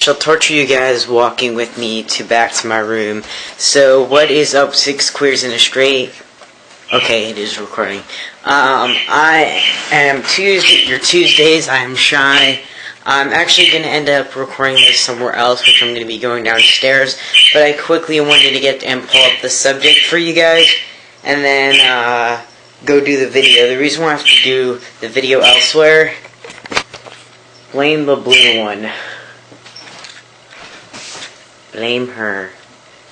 Shall torture you guys walking with me back to my room. So what is up, Six Queers in a Straight? Okay, it is recording. I am your Tuesdays. I am shy. I'm actually going to end up recording this somewhere else, which I'm going to be going downstairs. But I quickly wanted to get and pull up the subject for you guys, and then go do the video. The reason why I have to do the video elsewhere, blame the blue one. Blame her.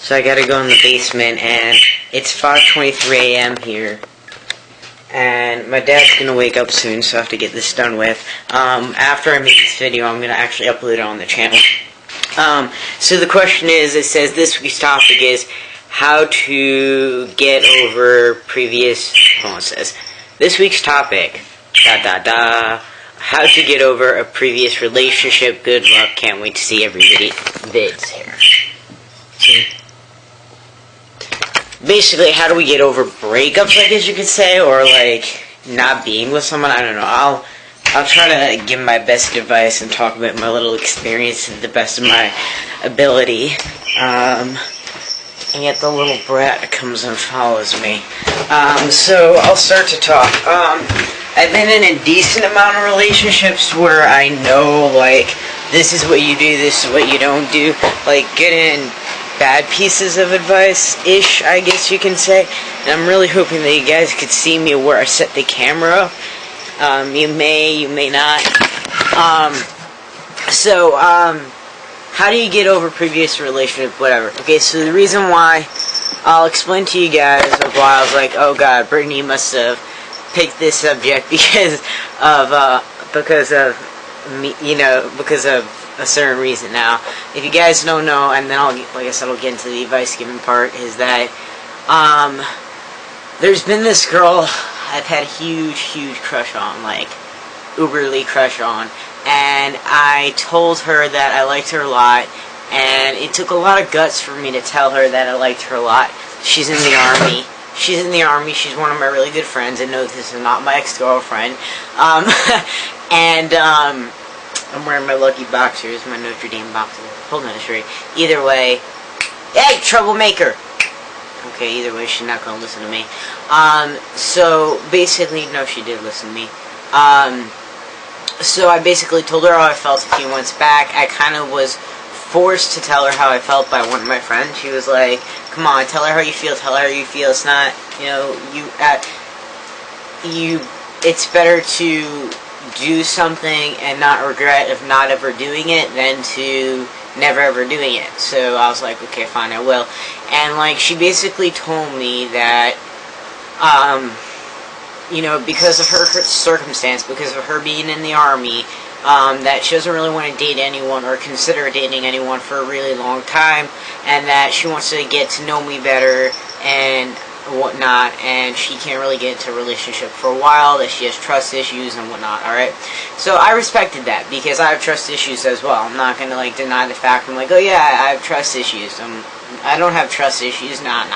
So I gotta go in the basement, and it's 5:23 a.m. here. And my dad's gonna wake up soon, so I have to get this done with. After I make this video, I'm gonna actually upload it on the channel. So the question is, it says this week's topic is how to get over previous, it says, this week's topic, how to get over a previous relationship. Good luck. Can't wait to see every vids here. See? Basically, how do we get over breakups, I guess you could say, or like not being with someone? I don't know. I'll try to give my best advice and talk about my little experience to the best of my ability. And yet the little brat comes and follows me. So I'll start to talk. I've been in a decent amount of relationships where I know, like, this is what you do, this is what you don't do. Like, getting bad pieces of advice-ish, I guess you can say. And I'm really hoping that you guys could see me where I set the camera up. You may not. How do you get over previous relationship, whatever? Okay, so the reason why, I'll explain to you guys of why I was like, oh god, Brittany must have picked this subject because of me, because of a certain reason. Now, if you guys don't know, and then like I said, I'll get into the advice giving part, is that, there's been this girl I've had a huge crush on, like, uberly crush on, and I told her that I liked her a lot, and it took a lot of guts for me to tell her that I liked her a lot. She's in the Army. She's in the Army. She's one of my really good friends. And no, this is not my ex-girlfriend. I'm wearing my Lucky boxers, my Notre Dame boxers. Hold on, straight. Either way, hey, troublemaker. Okay, either way, she's not gonna listen to me. So basically, no, she did listen to me. So I basically told her how I felt a few months back. I kind of was forced to tell her how I felt by one of my friends. She was like, come on, tell her how you feel, tell her how you feel. It's not, it's better to do something and not regret of not ever doing it than to never ever doing it. So I was like, okay, fine, I will. And like, she basically told me that, because of her circumstance, because of her being in the Army, that she doesn't really want to date anyone or consider dating anyone for a really long time, and that she wants to get to know me better and whatnot, and she can't really get into a relationship for a while, that she has trust issues and whatnot, alright? So I respected that, because I have trust issues as well. I'm not gonna, like, deny the fact. I'm like, oh yeah, I have trust issues. I don't have trust issues. Not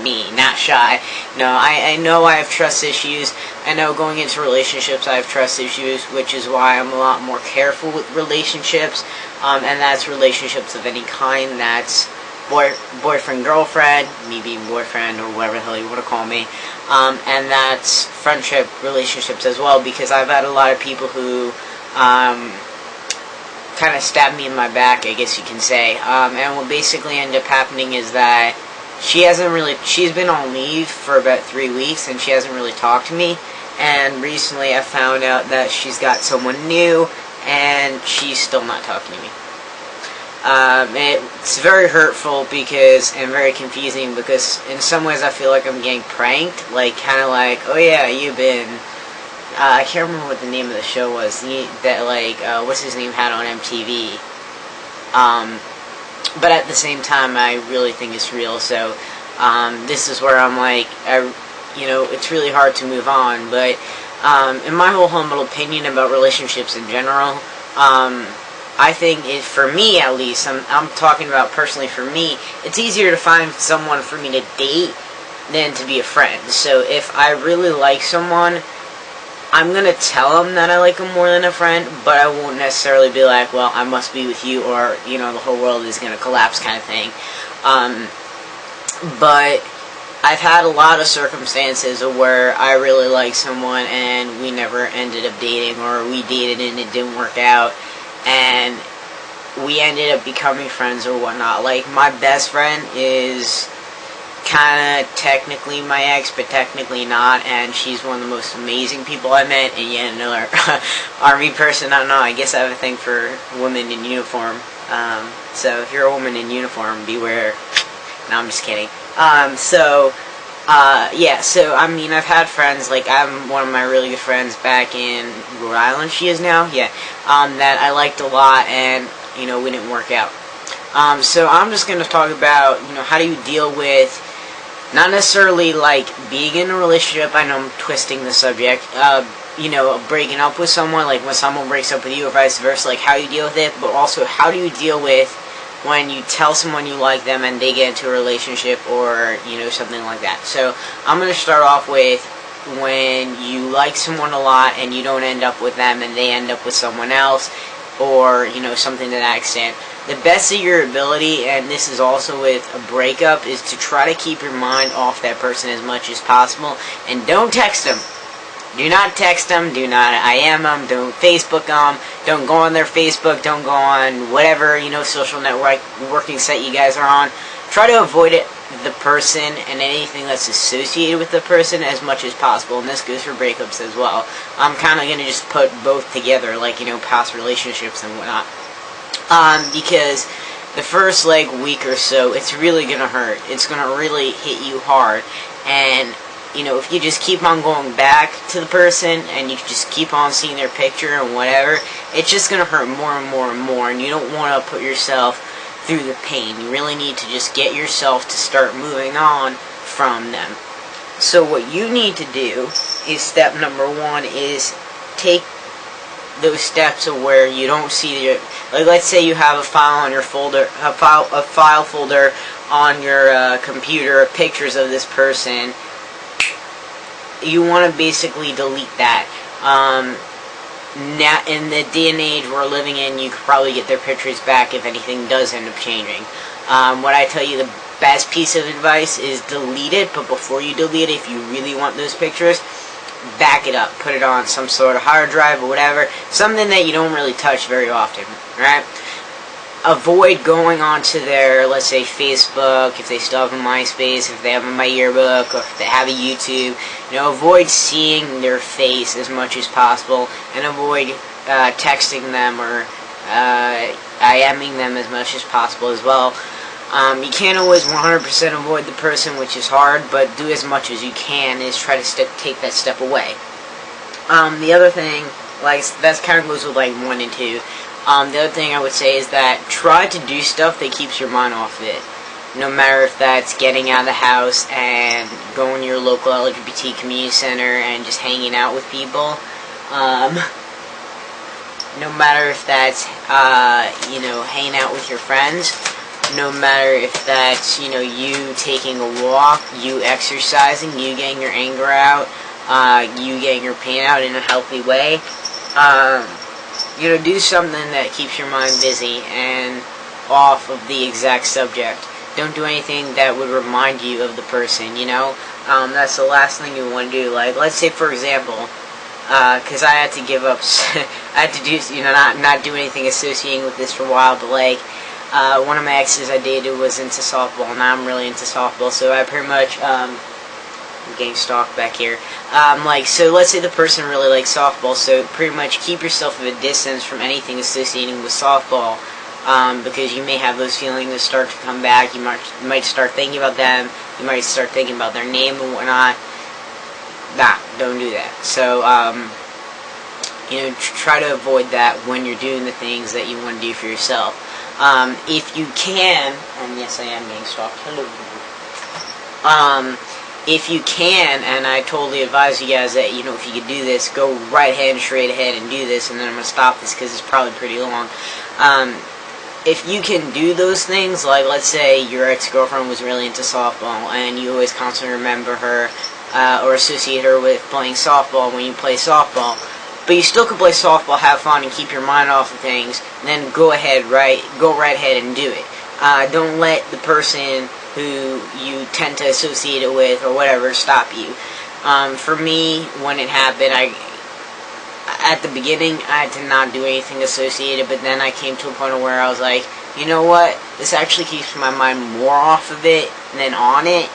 me. Not shy. No, I know I have trust issues. I know going into relationships I have trust issues, which is why I'm a lot more careful with relationships. And that's relationships of any kind. That's boyfriend, girlfriend, me being boyfriend, or whatever the hell you want to call me. And that's friendship relationships as well, because I've had a lot of people who, kind of stabbed me in my back, I guess you can say. And what basically ended up happening is that she's been on leave for about 3 weeks, and she hasn't really talked to me. And recently I found out that she's got someone new, and she's still not talking to me. It's very hurtful and very confusing, because in some ways I feel like I'm getting pranked, like, kind of like, oh yeah, you've been, I can't remember what the name of the show was, what's his name had on MTV, but at the same time, I really think it's real. So, this is where I'm like, it's really hard to move on, but, in my whole humble opinion about relationships in general, I think for me at least, I'm talking about personally for me, it's easier to find someone for me to date than to be a friend. So if I really like someone, I'm gonna tell them that I like them more than a friend, but I won't necessarily be like, well, I must be with you, or, you know, the whole world is gonna collapse kind of thing. But I've had a lot of circumstances where I really like someone and we never ended up dating, or we dated and it didn't work out, and we ended up becoming friends or whatnot. Like, my best friend is kind of technically my ex, but technically not, and she's one of the most amazing people I met. And yet another army person, I don't know, I guess I have a thing for women in uniform. So if you're a woman in uniform, beware. No, I'm just kidding. Yeah, so, I mean, I've had friends, like, I have one of my really good friends back in Rhode Island, she is now, yeah, that I liked a lot, and, you know, we didn't work out. So I'm just going to talk about, you know, how do you deal with, not necessarily, like, being in a relationship. I know I'm twisting the subject, you know, breaking up with someone, like, when someone breaks up with you, or vice versa, like, how you deal with it, but also, how do you deal with when you tell someone you like them and they get into a relationship, or, you know, something like that. So, I'm going to start off with when you like someone a lot and you don't end up with them and they end up with someone else, or, you know, something to that extent. The best of your ability, and this is also with a breakup, is to try to keep your mind off that person as much as possible, and don't text them. Do not text them, do not IM them, don't Facebook them, don't go on their Facebook, don't go on whatever, you know, social networking site you guys are on. Try to avoid the person and anything that's associated with the person as much as possible, and this goes for breakups as well. I'm kind of going to just put both together, like, you know, past relationships and whatnot. Because the first, like, week or so, it's really going to hurt. It's going to really hit you hard, and you know, if you just keep on going back to the person and you just keep on seeing their picture and whatever, it's just going to hurt more and more and more, and you don't want to put yourself through the pain. You really need to just get yourself to start moving on from them. So what you need to do is, step number one is take those steps of where you don't see your, like, let's say you have a file on your folder, a file folder on your computer of pictures of this person. You want to basically delete that. Now, in the day and age we're living in, you could probably get their pictures back if anything does end up changing. What I tell you, the best piece of advice is delete it, but before you delete it, if you really want those pictures, back it up. Put it on some sort of hard drive or whatever, something that you don't really touch very often, right? Avoid going onto their, let's say, Facebook, if they still have a MySpace, if they have a My Yearbook, or if they have a YouTube. You know, avoid seeing their face as much as possible, and avoid texting them or IMing them as much as possible as well. You can't always 100% avoid the person, which is hard, but do as much as you can is try to take that step away. The other thing, like, that kind of goes with, like, 1 and 2. The other thing I would say is that try to do stuff that keeps your mind off of it. No matter if that's getting out of the house and going to your local LGBT community center and just hanging out with people. No matter if that's, you know, hanging out with your friends. No matter if that's, you know, you taking a walk, you exercising, you getting your anger out, you getting your pain out in a healthy way. You know, do something that keeps your mind busy and off of the exact subject. Don't do anything that would remind you of the person, you know? That's the last thing you want to do. Like, let's say, for example, because I had to give up, I had to do, you know, not do anything associating with this for a while, but, like, one of my exes I dated was into softball, and now I'm really into softball, so I pretty much, I'm getting stalked back here. Like, so let's say the person really likes softball, so pretty much keep yourself at a distance from anything associating with softball, because you may have those feelings that start to come back. You might start thinking about them, you might start thinking about their name and whatnot. Nah, don't do that. So, you know, try to avoid that when you're doing the things that you want to do for yourself. If you can, and yes, I am getting stalked. Hello. If you can, and I totally advise you guys that, you know, if you could do this, go right ahead and straight ahead and do this, and then I'm going to stop this because it's probably pretty long. If you can do those things, like, let's say your ex-girlfriend was really into softball, and you always constantly remember her, or associate her with playing softball when you play softball. But you still can play softball, have fun, and keep your mind off of things. And then go right ahead and do it. Don't let the person who you tend to associate it with or whatever stop you. For me, when it happened, at the beginning, I did not do anything associated, but then I came to a point where I was like, you know what? This actually keeps my mind more off of it than on it.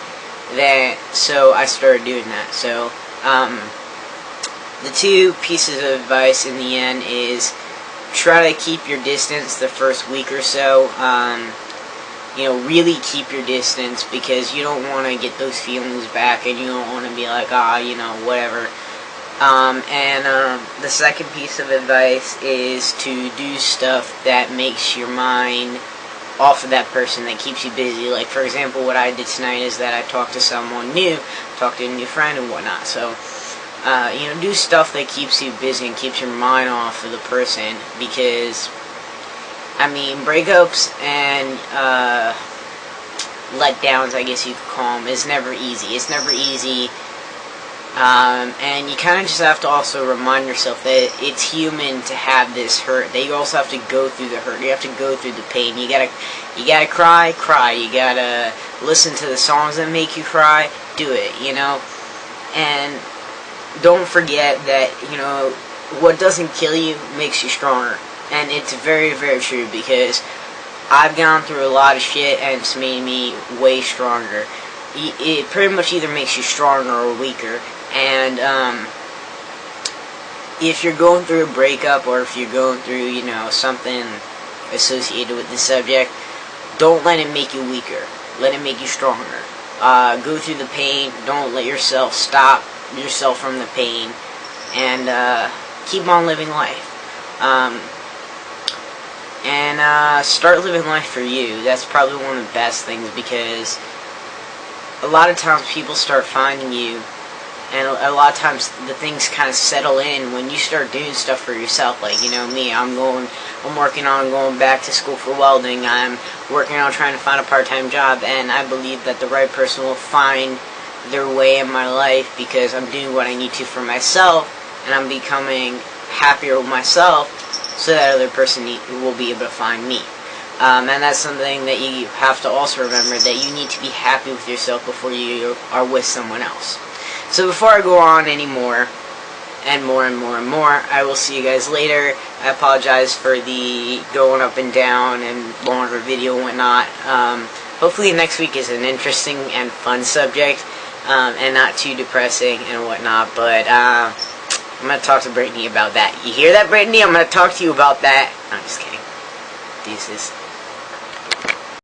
So I started doing that. So, the two pieces of advice in the end is try to keep your distance the first week or so. Really keep your distance, because you don't want to get those feelings back, and you don't want to be like, whatever. The second piece of advice is to do stuff that makes your mind off of that person, that keeps you busy. Like, for example, what I did tonight is that I talked to someone new, talked to a new friend and whatnot. So, do stuff that keeps you busy and keeps your mind off of the person, because, breakups and letdowns, I guess you could call them, is never easy. It's never easy. And you kind of just have to also remind yourself that it's human to have this hurt. That you also have to go through the hurt. You have to go through the pain. You gotta cry. You gotta listen to the songs that make you cry. Do it, And don't forget that, what doesn't kill you makes you stronger. And it's very, very true, because I've gone through a lot of shit and it's made me way stronger. It pretty much either makes you stronger or weaker. And if you're going through a breakup, or if you're going through, something associated with the subject, don't let it make you weaker. Let it make you stronger. Go through the pain. Don't let yourself stop yourself from the pain. And keep on living life. Start living life for you. That's probably one of the best things, because a lot of times people start finding you, and a lot of times the things kind of settle in when you start doing stuff for yourself. Like, me, I'm working on going back to school for welding. I'm working on trying to find a part-time job, and I believe that the right person will find their way in my life, because I'm doing what I need to for myself, and I'm becoming happier with myself, so that other person will be able to find me. And that's something that you have to also remember, that you need to be happy with yourself before you are with someone else. So before I go on any more, and more, I will see you guys later. I apologize for the going up and down and longer video and whatnot. Hopefully next week is an interesting and fun subject, and not too depressing and whatnot, but I'm going to talk to Brittany about that. You hear that, Brittany? I'm going to talk to you about that. I'm just kidding. Deuces.